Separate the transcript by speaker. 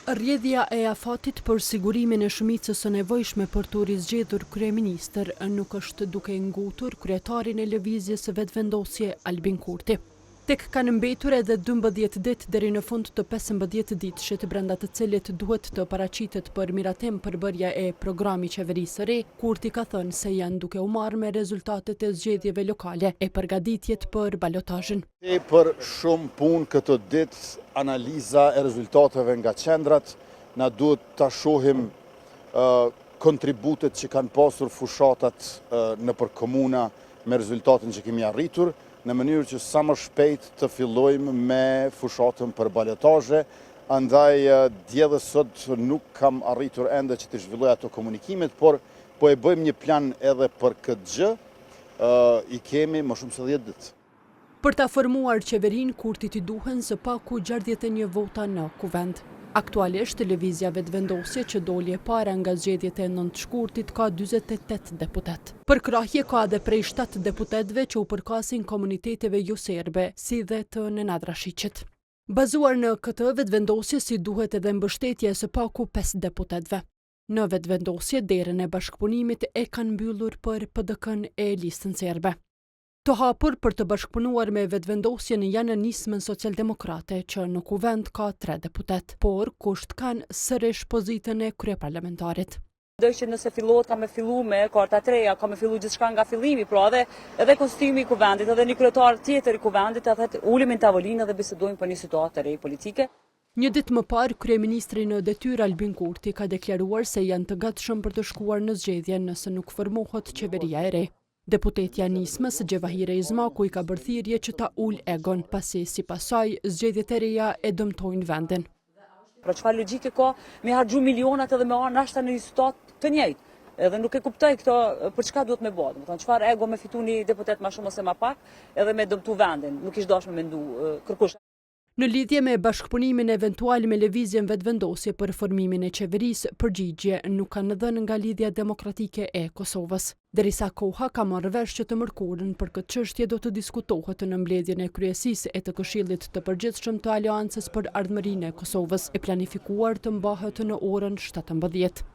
Speaker 1: Rrjedhja e afatit për sigurimin e shumicës së nevojshme për të rizgjedhur kryeministër nuk është duke ngutur kryetarin e lëvizjes së vetëvendosje Albin Kurti. Tek kanë mbetur edhe 12 ditë deri në fund të 15 ditëshit, brenda të cilit duhet të paraqitet për miratim përbërja e programi qeverisë së re, Kurti ka thënë se janë duke u marrë me rezultatet e zgjedhjeve lokale e përgatitjet për balotazhin.
Speaker 2: Për shumë punë këtë ditë, analiza e rezultateve nga qendrat, na duhet ta shohim kontributet që kanë pasur fushatat nëpër komuna me rezultatin që kemi arritur, në mënyrë që sa më shpejt të fillojmë me fushatën për balotazhe. Andaj dje dhe sot nuk kam arritur ende që të zhvilloj ato komunikimet, por po e bëjmë një plan edhe për këtë gjë, i kemi më shumë se 10 ditë.
Speaker 1: Për ta formuar qeverin, Kurtit i duhen së paku 61 vota në kuvend. Aktualisht, lëvizja vetëvendosje që doli e para nga zgjedhjet e 9 shkurtit ka 48 deputet. Për krahje ka edhe prej 7 deputetëve që u përkasin komuniteteve jo serbe, si dhe të Nenad Rashiqit. Bazuar në këtë vetëvendosje, si duhet edhe mbështetje së paku 5 deputetëve. Në vetëvendosje, derën e bashkëpunimit e kanë mbyllur për PDK-n e listën serbe. Të hapur për të bashkëpunuar me vetëvendosjen janë nismën socialdemokrate që në kuvend ka 3 deputet, por kusht kanë sërish pozitën e kryeparlamentarit.
Speaker 3: Që nëse fillohet ka me fillu me karta treja, ka me fillu gjithçka nga fillimi, pra edhe konstituimi i kuvendit, edhe një kryetar tjetër i kuvendit, edhe ulemi në tavolinë dhe bisedojmë për një situatë të re politike.
Speaker 1: Një ditë më parë, kryeministri në detyrë Albin Kurti ka deklaruar se janë të gatshëm për të shkuar në zgjedhje nëse nuk formohet qeveria e re. Deputetja nismës Gjevahire Izmaku i ka bërë thirrje që ta ul egon, pasi sipas saj zgjedhjet e reja e dëmtojnë vendin.
Speaker 3: Pra çfarë logjike ka me harxhu milionat edhe me arë nashta në një situatë të njëjtë. Edhe nuk e kuptoj këto për çka duhet me bëj. Domethënë çfarë ego me fitu një deputet më shumë ose më pak, edhe me dëmtu vendin. Nuk ish dashur me mendu kërkush.
Speaker 1: Në lidhje me bashkëpunimin eventual me lëvizjen vetëvendosje për formimin e qeverisë, përgjigje nuk kanë dhënë nga Lidhja Demokratike e Kosovës. Derisa koha ka marrë vesh që të mërkurën për këtë çështje do të diskutohet në mbledhjen e kryesisë e të Këshillit të Përgjithshëm të Aleancës për Ardhmërinë e Kosovës, e planifikuar të mbahet në orën 17.